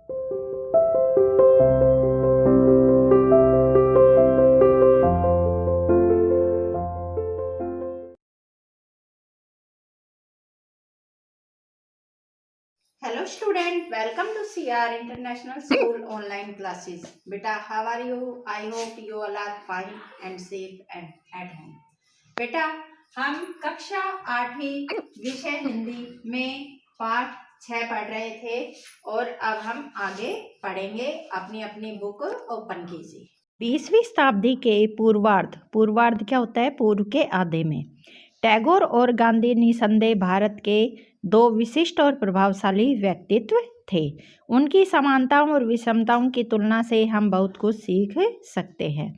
Hello student, welcome to CR International School online classes. Beta, how are you? I hope you all are fine and safe and at home. बेटा, हम कक्षा 8वीं विषय हिंदी में पाठ 6 पढ़ रहे थे और अब हम आगे पढ़ेंगे। अपनी अपनी बुक ओपन कीजिए। 20वीं शताब्दी के पूर्वार्ध, पूर्वार्ध क्या होता है? पूर्व के आधे में टैगोर और गांधी निसंदेह भारत के दो विशिष्ट और प्रभावशाली व्यक्तित्व थे। उनकी समानताओं और विषमताओं की तुलना से हम बहुत कुछ सीख सकते हैं।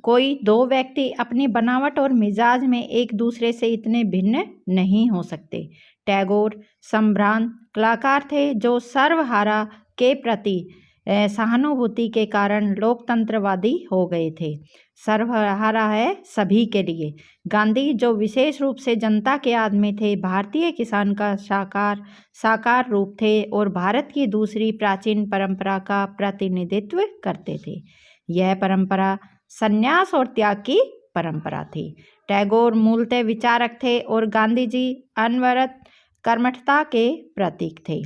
कोई दो व्यक्ति अपनी बनावट और मिजाज में एक दूसरे से इतने भिन्न नहीं हो सकते। टैगोर संभ्रांत कलाकार थे जो सर्वहारा के प्रति सहानुभूति के कारण लोकतंत्रवादी हो गए थे। सर्वहारा है सभी के लिए। गांधी जो विशेष रूप से जनता के आदमी थे, भारतीय किसान का साकार रूप थे और भारत की दूसरी प्राचीन परंपरा का प्रतिनिधित्व करते थे। यह परंपरा संन्यास और त्याग की परंपरा थी। टैगोर मूलतः विचारक थे और गांधी जी अनवरत कर्मठता के प्रतीक थे।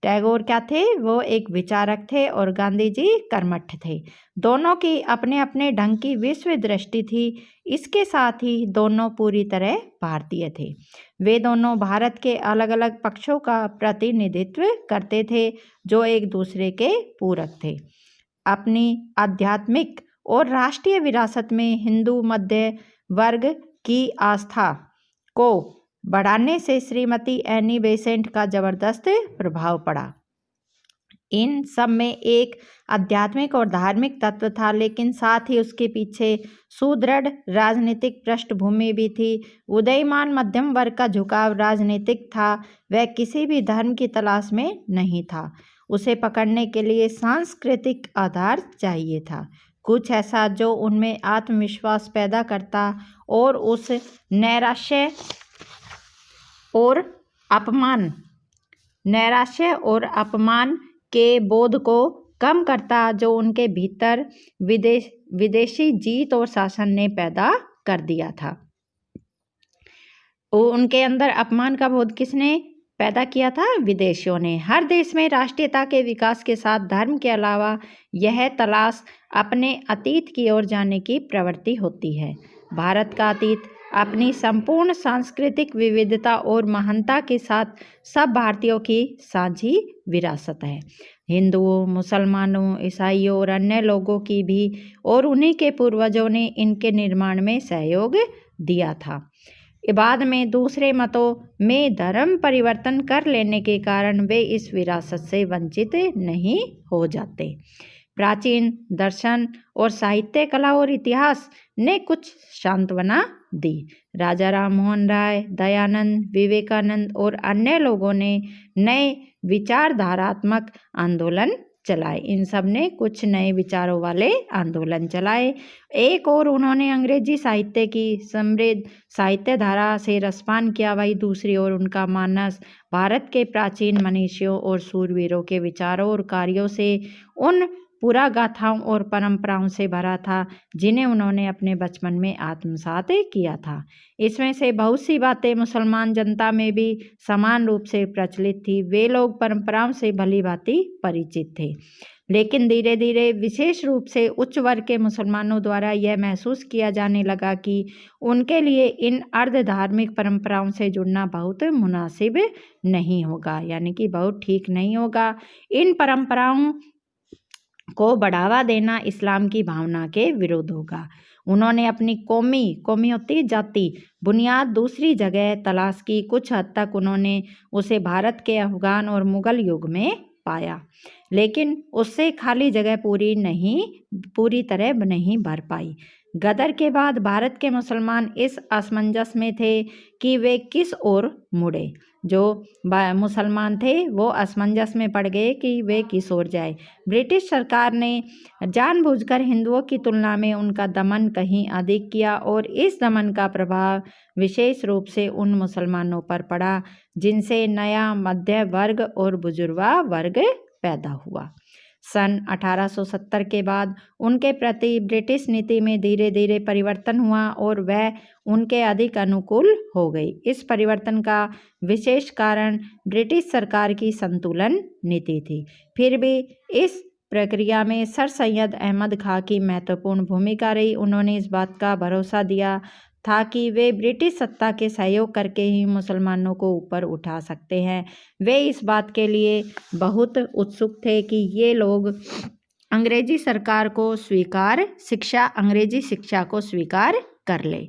टैगोर क्या थे? वो एक विचारक थे और गांधी जी कर्मठ थे। दोनों की अपने अपने ढंग की विश्व दृष्टि थी। इसके साथ ही दोनों पूरी तरह भारतीय थे। वे दोनों भारत के अलग अलग पक्षों का प्रतिनिधित्व करते थे जो एक दूसरे के पूरक थे। अपनी आध्यात्मिक और राष्ट्रीय विरासत में हिंदू मध्य वर्ग की आस्था को बढ़ाने से श्रीमती एनी बेसेंट का जबरदस्त प्रभाव पड़ा। इन सब में एक आध्यात्मिक और धार्मिक तत्व था, लेकिन साथ ही उसके पीछे सुदृढ़ राजनीतिक पृष्ठभूमि भी थी। उदयमान मध्यम वर्ग का झुकाव राजनीतिक था। वह किसी भी धर्म की तलाश में नहीं था। उसे पकड़ने के लिए सांस्कृतिक आधार चाहिए था, कुछ ऐसा जो उनमें आत्मविश्वास पैदा करता और उस नैराश्य और अपमान के बोध को कम करता जो उनके भीतर विदेशी जीत और शासन ने पैदा कर दिया था। उनके अंदर अपमान का बोध किसने पैदा किया था? विदेशियों ने। हर देश में राष्ट्रीयता के विकास के साथ धर्म के अलावा यह तलाश अपने अतीत की ओर जाने की प्रवृत्ति होती है। भारत का अतीत अपनी संपूर्ण सांस्कृतिक विविधता और महानता के साथ सब भारतीयों की साझी विरासत है। हिंदुओं, मुसलमानों, ईसाइयों और अन्य लोगों की भी और उन्हीं के पूर्वजों ने इनके निर्माण में सहयोग दिया था। बाद में दूसरे मतों में धर्म परिवर्तन कर लेने के कारण वे इस विरासत से वंचित नहीं हो जाते। प्राचीन दर्शन और साहित्य, कला और इतिहास ने कुछ सांत्वना दी। राजा राम मोहन राय, दयानंद, विवेकानंद और अन्य लोगों ने नए विचारधारात्मक आंदोलन चलाए। इन सब ने कुछ नए विचारों वाले आंदोलन चलाए। एक और उन्होंने अंग्रेजी साहित्य की समृद्ध साहित्य धारा से रसपान किया, वही दूसरी ओर उनका मानस भारत के प्राचीन मनीषियों और सूरवीरों के विचारों और कार्यों से, उन पूरा गाथाओं और परंपराओं से भरा था जिन्हें उन्होंने अपने बचपन में आत्मसात किया था। इसमें से बहुत सी बातें मुसलमान जनता में भी समान रूप से प्रचलित थी। वे लोग परंपराओं से भली भांति परिचित थे, लेकिन धीरे धीरे विशेष रूप से उच्च वर्ग के मुसलमानों द्वारा यह महसूस किया जाने लगा कि उनके लिए इन अर्ध धार्मिक परंपराओं से जुड़ना बहुत मुनासिब नहीं होगा, यानी कि बहुत ठीक नहीं होगा। इन परंपराओं को बढ़ावा देना इस्लाम की भावना के विरुद्ध होगा। उन्होंने अपनी कौमी होती जाति बुनियाद दूसरी जगह तलाश की। कुछ हद तक उन्होंने उसे भारत के अफगान और मुगल युग में पाया, लेकिन उससे खाली जगह पूरी तरह नहीं भर पाई। गदर के बाद भारत के मुसलमान इस असमंजस में थे कि वे किस ओर मुड़े। जो मुसलमान थे वो असमंजस में पड़ गए कि वे किस ओर जाए। ब्रिटिश सरकार ने जानबूझकर हिंदुओं की तुलना में उनका दमन कहीं अधिक किया और इस दमन का प्रभाव विशेष रूप से उन मुसलमानों पर पड़ा जिनसे नया मध्य वर्ग और बुजुर्गा वर्ग पैदा हुआ। सन 1870 के बाद उनके प्रति ब्रिटिश नीति में धीरे धीरे परिवर्तन हुआ और वह उनके अधिक अनुकूल हो गई। इस परिवर्तन का विशेष कारण ब्रिटिश सरकार की संतुलन नीति थी। फिर भी इस प्रक्रिया में सर सैयद अहमद खां की महत्वपूर्ण भूमिका रही। उन्होंने इस बात का भरोसा दिया था कि वे ब्रिटिश सत्ता के सहयोग करके ही मुसलमानों को ऊपर उठा सकते हैं। वे इस बात के लिए बहुत उत्सुक थे कि ये लोग अंग्रेजी सरकार को अंग्रेजी शिक्षा को स्वीकार कर ले।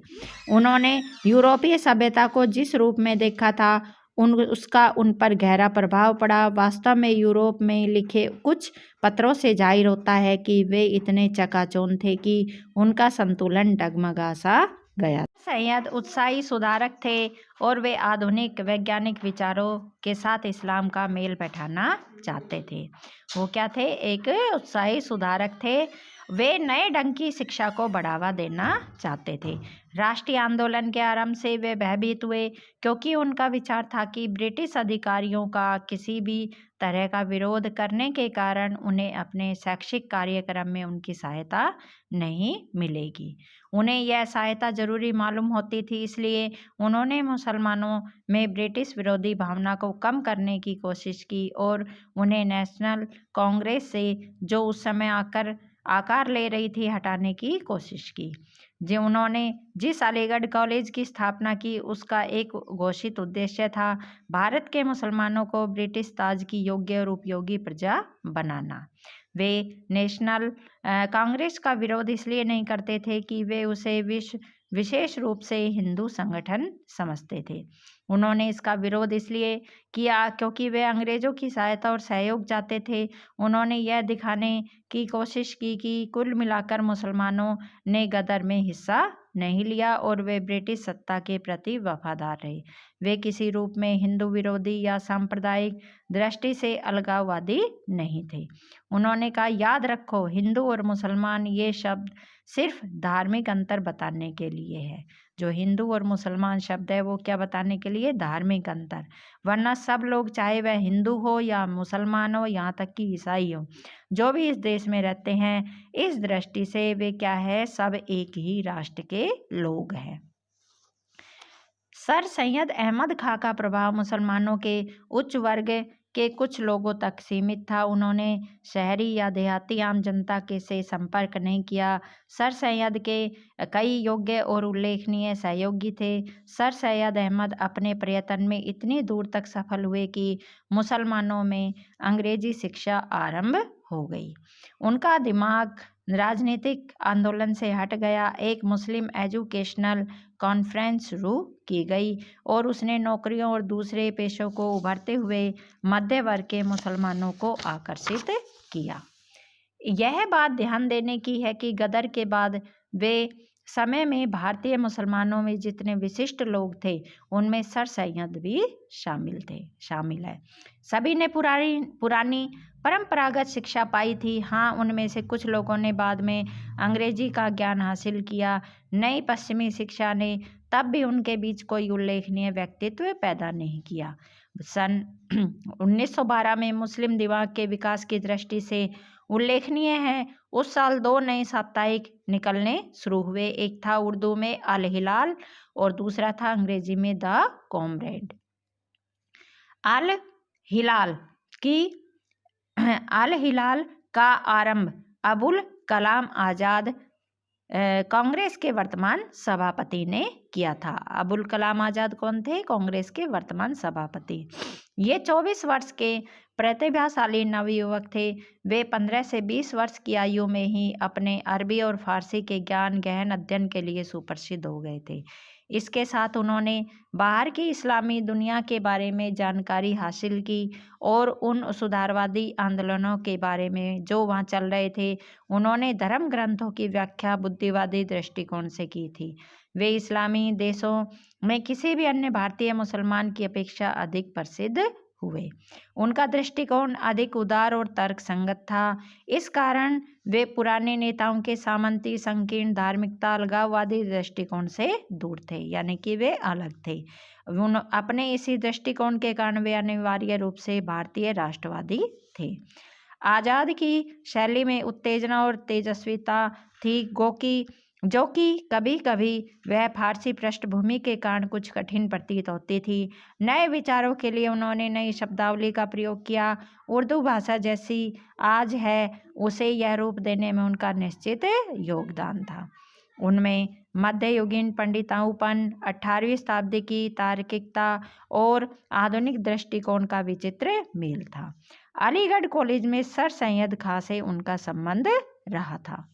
उन्होंने यूरोपीय सभ्यता को जिस रूप में देखा था उसका उन पर गहरा प्रभाव पड़ा। वास्तव में यूरोप में लिखे कुछ पत्रों से जाहिर होता है कि वे इतने चकाचौंध थे कि उनका संतुलन डगमगा सा गया। सैयद उत्साही सुधारक थे और वे आधुनिक वैज्ञानिक विचारों के साथ इस्लाम का मेल बैठाना चाहते थे। वो क्या थे? एक उत्साही सुधारक थे। वे नए ढंग की शिक्षा को बढ़ावा देना चाहते थे। राष्ट्रीय आंदोलन के आरंभ से वे भयभीत हुए क्योंकि उनका विचार था कि ब्रिटिश अधिकारियों का किसी भी तरह का विरोध करने के कारण उन्हें अपने शैक्षिक कार्यक्रम में उनकी सहायता नहीं मिलेगी। उन्हें यह सहायता जरूरी मालूम होती थी, इसलिए उन्होंने मुसलमानों में ब्रिटिश विरोधी भावना को कम करने की कोशिश की और उन्हें नेशनल कांग्रेस से, जो उस समय आकार ले रही थी, हटाने की कोशिश की। जो उन्होंने जिस अलीगढ़ कॉलेज की स्थापना की उसका एक घोषित उद्देश्य था भारत के मुसलमानों को ब्रिटिश ताज की योग्य और उपयोगी प्रजा बनाना। वे नेशनल कांग्रेस का विरोध इसलिए नहीं करते थे कि वे उसे विशेष रूप से हिंदू संगठन समझते थे। उन्होंने इसका विरोध इसलिए किया क्योंकि वे अंग्रेजों की सहायता और सहयोग चाहते थे। उन्होंने यह दिखाने की कोशिश की कि कुल मिलाकर मुसलमानों ने गदर में हिस्सा नहीं लिया और वे ब्रिटिश सत्ता के प्रति वफादार रहे। वे किसी रूप में हिंदू विरोधी या सांप्रदायिक दृष्टि से अलगाववादी नहीं थे। उन्होंने कहा, याद रखो, हिंदू और मुसलमान ये शब्द सिर्फ धार्मिक अंतर बताने के लिए है। जो हिंदू और मुसलमान शब्द है वो क्या बताने के लिए? धार्मिक अंतर। वरना सब लोग, चाहे वह हिंदू हो या मुसलमान हो, यहाँ तक कि ईसाई हो, जो भी इस देश में रहते हैं, इस दृष्टि से वे क्या है? सब एक ही राष्ट्र के लोग हैं। सर सैयद अहमद खां का प्रभाव मुसलमानों के उच्च वर्ग के कुछ लोगों तक सीमित था। उन्होंने शहरी या देहाती आम जनता के से संपर्क नहीं किया। सर सैयद के कई योग्य और उल्लेखनीय सहयोगी थे। सर सैयद अहमद अपने प्रयत्न में इतनी दूर तक सफल हुए कि मुसलमानों में अंग्रेजी शिक्षा आरंभ हो गई। उनका दिमाग राजनीतिक आंदोलन से हट गया। एक मुस्लिम एजुकेशनल कॉन्फ्रेंस शुरू की गई और उसने नौकरियों और दूसरे पेशों को उभरते हुए मध्य वर्ग के मुसलमानों को आकर्षित किया। यह बात ध्यान देने की है कि गदर के बाद वे समय में भारतीय मुसलमानों में जितने विशिष्ट लोग थे उनमें सर सैयद भी शामिल है। सभी ने पुरानी परंपरागत शिक्षा पाई थी। हाँ, उनमें से कुछ लोगों ने बाद में अंग्रेजी का ज्ञान हासिल किया। नई पश्चिमी शिक्षा ने तब भी उनके बीच कोई उल्लेखनीय व्यक्तित्व पैदा नहीं किया। सन 1912 में मुस्लिम दिमाग के विकास की दृष्टि से उल्लेखनीय है। उस साल 2 नए साप्ताहिक निकलने शुरू हुए। एक था उर्दू में अल हिलाल और दूसरा था अंग्रेजी में द कॉमरेड। अल हिलाल का आरंभ अबुल कलाम आज़ाद कांग्रेस के वर्तमान सभापति ने किया था। अबुल कलाम आज़ाद कौन थे? कांग्रेस के वर्तमान सभापति। ये 24 वर्ष के प्रतिभाशाली नवयुवक थे। वे 15 से 20 वर्ष की आयु में ही अपने अरबी और फारसी के ज्ञान गहन अध्ययन के लिए सुप्रसिद्ध हो गए थे। इसके साथ उन्होंने बाहर की इस्लामी दुनिया के बारे में जानकारी हासिल की और उन सुधारवादी आंदोलनों के बारे में जो वहाँ चल रहे थे, उन्होंने धर्म ग्रंथों की व्याख्या बुद्धिवादी दृष्टिकोण से की थी। वे इस्लामी देशों में किसी भी अन्य भारतीय मुसलमान की अपेक्षा अधिक प्रसिद्ध हुए। उनका दृष्टिकोण अधिक उदार और तर्कसंगत था। इस कारण वे पुराने नेताओं के सामंती, संकीर्ण, धार्मिकता, अलगाववादी दृष्टिकोण से दूर थे, यानी कि वे अलग थे। अपने इसी दृष्टिकोण के कारण वे अनिवार्य रूप से भारतीय राष्ट्रवादी थे। आज़ाद की शैली में उत्तेजना और तेजस्विता थी, जो कि कभी कभी वह फारसी पृष्ठभूमि के कारण कुछ कठिन प्रतीत होती थी। नए विचारों के लिए उन्होंने नई शब्दावली का प्रयोग किया। उर्दू भाषा जैसी आज है उसे यह रूप देने में उनका निश्चित योगदान था। उनमें मध्ययुगीन पंडिताऊपन, 18वीं शताब्दी की तार्किकता और आधुनिक दृष्टिकोण का विचित्र मेल था। अलीगढ़ कॉलेज में सर सैयद खां से उनका संबंध रहा था,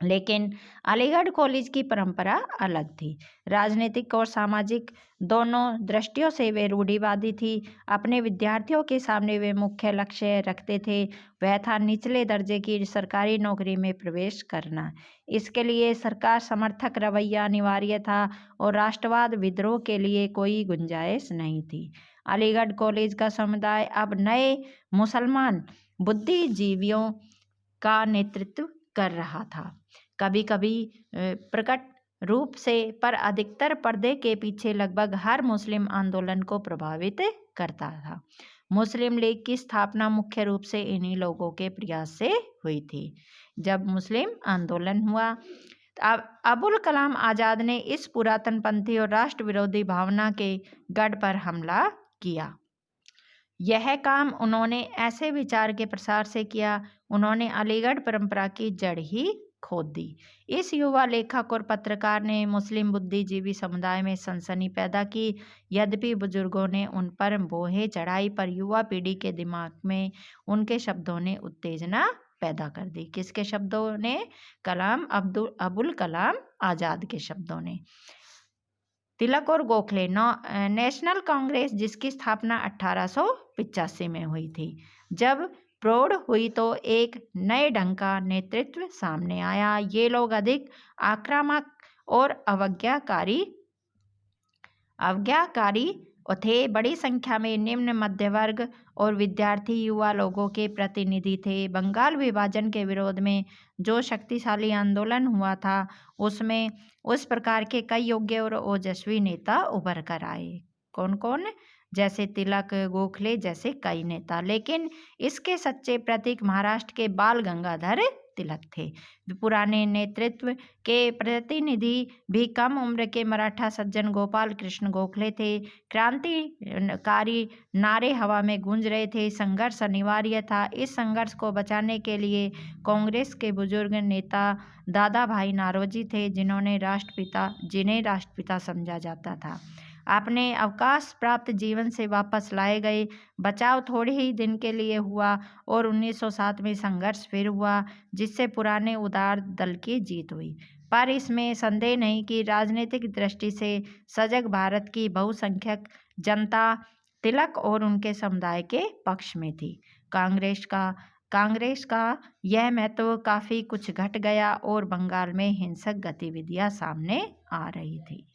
लेकिन अलीगढ़ कॉलेज की परंपरा अलग थी। राजनीतिक और सामाजिक दोनों दृष्टियों से वे रूढ़िवादी थी। अपने विद्यार्थियों के सामने वे मुख्य लक्ष्य रखते थे, वह था निचले दर्जे की सरकारी नौकरी में प्रवेश करना। इसके लिए सरकार समर्थक रवैया अनिवार्य था और राष्ट्रवाद विद्रोह के लिए कोई गुंजाइश नहीं थी। अलीगढ़ कॉलेज का समुदाय अब नए मुसलमान बुद्धिजीवियों का नेतृत्व कर रहा था, कभी कभी प्रकट रूप से, पर अधिकतर पर्दे के पीछे लगभग हर मुस्लिम आंदोलन को प्रभावित करता था। मुस्लिम लीग की स्थापना मुख्य रूप से इन्हीं लोगों के प्रयास से हुई थी। जब मुस्लिम आंदोलन हुआ, अबुल कलाम आज़ाद ने इस पुरातनपंथी और राष्ट्र विरोधी भावना के गढ़ पर हमला किया। यह काम उन्होंने ऐसे विचार के प्रसार से किया, उन्होंने अलीगढ़ परंपरा की जड़ ही खोद दी। इस युवा लेखक और पत्रकार ने मुस्लिम बुद्धिजीवी समुदाय में सनसनी पैदा की। यद्यपि बुजुर्गों ने उन पर बोहे चढ़ाई, पर युवा पीढ़ी के दिमाग में उनके शब्दों ने उत्तेजना पैदा कर दी। किसके शब्दों ने? अबुल कलाम आज़ाद के शब्दों ने। तिलक और गोखले नेशनल कांग्रेस, जिसकी स्थापना 1885 में हुई थी, जब प्रौढ़ हुई तो एक नए ढंग का नेतृत्व सामने आया। ये लोग अधिक आक्रामक और अवज्ञाकारी थे। बड़ी संख्या में निम्न मध्य वर्ग और विद्यार्थी युवा लोगों के प्रतिनिधि थे। बंगाल विभाजन के विरोध में जो शक्तिशाली आंदोलन हुआ था, उसमें उस प्रकार के कई योग्य और ओजस्वी नेता उभर कर आए। कौन कौन? जैसे तिलक, गोखले जैसे कई नेता। लेकिन इसके सच्चे प्रतीक महाराष्ट्र के बाल गंगाधर तिलक थे। पुराने नेतृत्व के प्रतिनिधि भी कम उम्र के मराठा सज्जन गोपाल कृष्ण गोखले थे। क्रांतिकारी नारे हवा में गूंज रहे थे। संघर्ष अनिवार्य था। इस संघर्ष को बचाने के लिए कांग्रेस के बुजुर्ग नेता दादा भाई नारोजी थे, जिन्हें राष्ट्रपिता समझा जाता था। अपने अवकाश प्राप्त जीवन से वापस लाए गए। बचाव थोड़े ही दिन के लिए हुआ और 1907 में संघर्ष फिर हुआ, जिससे पुराने उदार दल की जीत हुई। पर इसमें संदेह नहीं कि राजनीतिक दृष्टि से सजग भारत की बहुसंख्यक जनता तिलक और उनके समुदाय के पक्ष में थी। कांग्रेस का यह महत्व काफी कुछ घट गया और बंगाल में हिंसक गतिविधियां सामने आ रही थी।